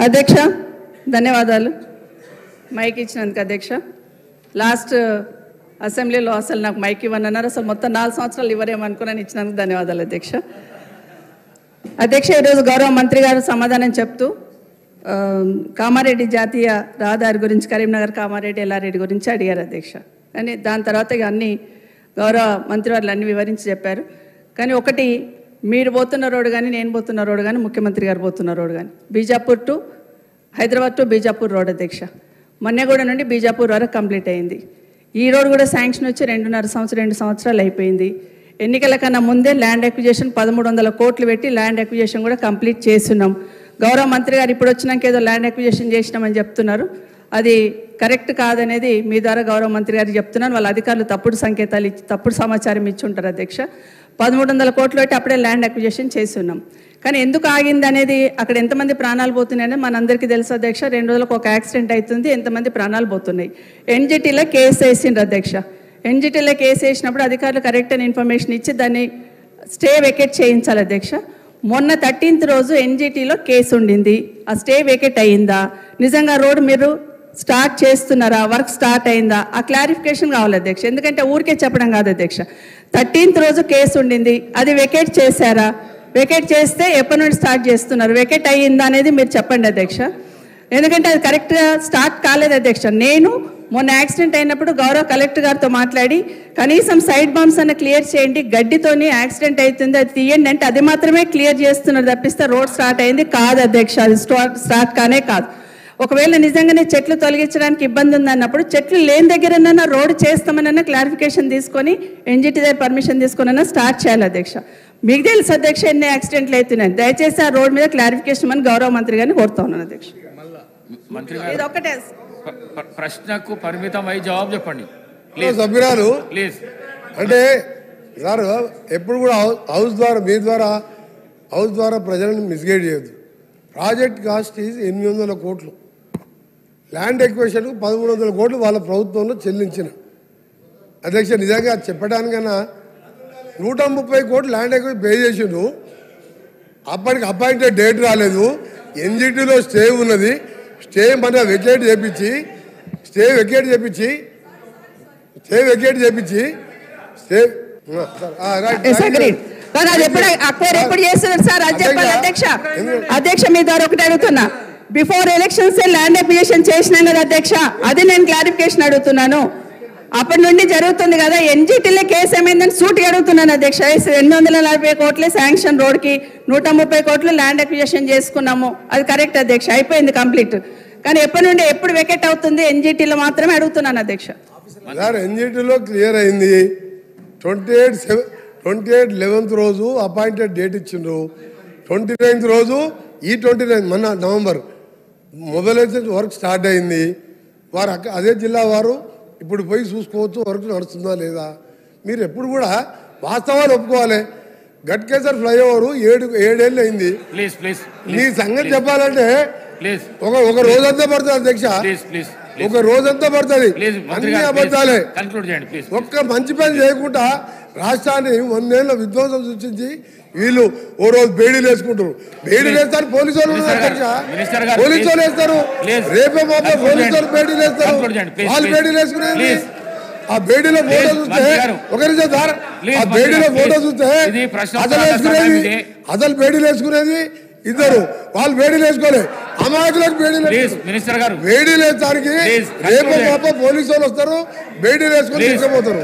అధ్యక్ష ధన్యవాదాలు మైక్ ఇచ్చినందుకు. అధ్యక్ష లాస్ట్ అసెంబ్లీలో అసలు నాకు మైక్ ఇవ్వనన్నారు, అసలు మొత్తం 4 సంవత్సరాలు ఇవ్వరేమనుకున్నాను, ఇచ్చినందుకు ధన్యవాదాలు అధ్యక్ష. అధ్యక్ష ఈరోజు గౌరవ మంత్రి గారు సమాధానం చెప్తూ కామారెడ్డి జాతీయ రహదారి గురించి, కరీంనగర్ కామారెడ్డి ఎల్లారెడ్డి గురించి అడిగారు అధ్యక్ష. కానీ దాని తర్వాత ఇక అన్ని గౌరవ మంత్రి వారు అన్ని వివరించి చెప్పారు. కానీ ఒకటి, మీరు పోతున్న రోడ్డు కానీ నేను పోతున్న రోడ్డు కానీ ముఖ్యమంత్రి గారు పోతున్న రోడ్డు కానీ Bijapur to Hyderabad to Bijapur road అధ్యక్ష. మన్నెగూడ నుండి బీజాపూర్ వరకు కంప్లీట్ అయింది. ఈ రోడ్ కూడా శాంక్షన్ వచ్చి 2 సంవత్సరాలు అయిపోయింది. ఎన్నికల కన్నా ముందే ల్యాండ్ అక్విజిషన్ 1300 కోట్లు పెట్టి ల్యాండ్ అక్విజిషన్ కూడా కంప్లీట్ చేస్తున్నాం. గౌరవ మంత్రి గారు ఇప్పుడు వచ్చినాక ఏదో ల్యాండ్ అక్విజిషన్ చేసినామని చెప్తున్నారు, అది కరెక్ట్ కాదనేది మీ ద్వారా గౌరవ మంత్రి గారికి చెప్తున్నాను. వాళ్ళ అధికారులు తప్పుడు సంకేతాలు ఇచ్చి తప్పుడు సమాచారం ఇచ్చి ఉంటారు అధ్యక్ష. 1300 కోట్లు పెట్టి అప్పుడే ల్యాండ్ అక్విజిషన్ చేస్తున్నాం. కానీ ఎందుకు ఆగింది అనేది, అక్కడ ఎంతమంది ప్రాణాలు పోతున్నాయని మనందరికీ తెలుసు అధ్యక్ష. 2 రోజులకు ఒక యాక్సిడెంట్ అవుతుంది, ఎంతమంది ప్రాణాలు పోతున్నాయి. ఎన్జిటీలో కేసు వేసిండ్రు అధ్యక్ష. ఎన్జిటీలో కేసు వేసినప్పుడు అధికారులు కరెక్ట్ అయిన ఇన్ఫర్మేషన్ ఇచ్చి దాన్ని స్టే వెకేట్ చేయించాలి అధ్యక్ష. మొన్న 13th రోజు ఎన్జిటీలో కేసు ఉండింది, ఆ స్టే వెకేట్ అయ్యిందా, నిజంగా రోడ్డు మీరు స్టార్ట్ చేస్తున్నారా, వర్క్ స్టార్ట్ అయిందా, ఆ క్లారిఫికేషన్ కావాలి అధ్యక్ష. ఎందుకంటే ఊరికే చెప్పడం కాదు అధ్యక్ష. 13th రోజు కేసు ఉండింది, అది వెకేట్ చేశారా, వెకేట్ చేస్తే ఎప్పటి నుండి స్టార్ట్ చేస్తున్నారు, వెకేట్ అయ్యిందా అనేది మీరు చెప్పండి అధ్యక్ష. ఎందుకంటే అది కరెక్ట్గా స్టార్ట్ కాలేదు అధ్యక్ష. నేను మొన్న యాక్సిడెంట్ అయినప్పుడు గౌరవ కలెక్టర్ గారితో మాట్లాడి కనీసం సైడ్ బాంబ్స్ అన్న క్లియర్ చేయండి, గడ్డితోని యాక్సిడెంట్ అవుతుంది అది తీయండి అంటే అది మాత్రమే క్లియర్ చేస్తున్నారు తప్పిస్తే రోడ్ స్టార్ట్ అయింది కాదు అధ్యక్ష. అది స్టార్ట్ కానే కాదు. ఒకవేళ నిజంగానే చెట్లు తొలగించడానికి ఇబ్బంది ఉందన్నప్పుడు చెట్లు లేని దగ్గరన్నా రోడ్డు చేస్తామనన్నా క్లారిఫికేషన్ తీసుకొని ఎన్జిటి దగ్గర పర్మిషన్ తీసుకున్నా స్టార్ట్ చేయాలి అధ్యక్ష. మీకు తెలుసు అధ్యక్ష ఎన్ని యాక్సిడెంట్లు అవుతున్నాయి, దయచేసి ఆ రోడ్ మీద క్లారిఫికేషన్ అని గౌరవ మంత్రి గారిని కోరుతా ఉన్నాను అధ్యక్ష. ఇది ఒక్కటే ప్రశ్నకు పరిమితమై జవాబు చెప్పండి సభ్యురాలు ప్లీజ్. అంటే సార్ ఎప్పుడు కూడా హౌస్ ద్వారా మీ ద్వారా హౌస్ ద్వారా ప్రజలను మిస్గైడ్ చేయొద్దు. ప్రాజెక్ట్ కాస్ట్ ఈజ్ 800 కోట్లు, ల్యాండ్ ఎక్విజిషన్కు 1300 కోట్లు వాళ్ళ ప్రభుత్వంలో చెల్లించిన అధ్యక్ష. నిజంగా చెప్పడానికన్నా 130 కోట్లు ల్యాండ్ ఎక్విజిషన్ పే చేసిండు, అప్పటికి అపాయింటెడ్ డేట్ రాలేదు, ఎన్జిటీలో స్టే ఉన్నది, స్టే మన వెకేట్ చేపించి స్టే అధ్యక్ష మీ ద్వారా ఒకటి అడుగుతున్నా, బిఫోర్ ఎలక్షన్స్ ల్యాండ్ అక్విజిషన్ చేసినాం కదా అధ్యక్ష, అది నేను క్లారిఫికేషన్ అడుగుతున్నాను. అప్పటి నుండి జరుగుతుంది కదా, ఎన్జిటీలో కేసు ఏమైందని సూటిగా అడుగుతున్నాను అధ్యక్ష. 840 కోట్లే శాంక్షన్ రోడ్కి, 130 కోట్లు ల్యాండ్ అక్విజిషన్ చేసుకున్నాము, అది కరెక్ట్ అధ్యక్ష, అయిపోయింది కంప్లీట్. కానీ ఎప్పటి నుండి ఎప్పుడు వెకెట్ అవుతుంది ఎన్జిటీలో మాత్రమే అడుగుతున్నాను అధ్యక్ష. ఎన్జిటీలో క్లియర్ అయింది. 28/11 రోజు అపాయింటెడ్ డేట్ ఇచ్చిండ్రు. 29th రోజు ఈ 29 మొన్న నవంబర్ మొబైలైజేషన్ వర్క్ స్టార్ట్ అయింది. వారు అదే జిల్లా వారు ఇప్పుడు పోయి చూసుకోవచ్చు వర్క్ నడుస్తుందా లేదా. మీరు ఎప్పుడు కూడా వాస్తవాలు ఒప్పుకోవాలి. గట్కేసర్ ఫ్లైఓవర్ 7 ఏళ్ళు అయింది. మీ సంగతి చెప్పాలంటే ఒక రోజంతా పడుతుంది అధ్యక్ష, ఒక రోజంతా పడుతుంది. అన్ని అబద్ధాలే. ఒక్క మంచి పని చేయకుండా రాష్ట్రాన్ని 100 ఏళ్ళ విధ్వంసం సృష్టించి వీళ్ళు ఓ రోజు బేడీలు వేసుకుంటారు. బేడీలు వేస్తారు పోలీసు వాళ్ళు అధ్యక్ష, పోలీసు వాళ్ళు వేస్తారు, రేపే మాపే పోలీసు వాళ్ళు బేడీలు వేస్తారు. వాళ్ళు బేడీలు వేసుకునేది ఆ బేడీలో ఫోటో చూస్తే ఒకరి ఆ బేడీలో ఫోటో చూస్తే అసలు బేడీలు వేసుకునేది ఇద్దరు, వాళ్ళు బేడీలు వేసుకోలే, అమాయకులకు బేడీలు బేడీలు వేస్తానికి రేపు మాప పోలీసు వాళ్ళు వస్తారు, బేడీలు వేసుకొని తీసుకుపోతారు.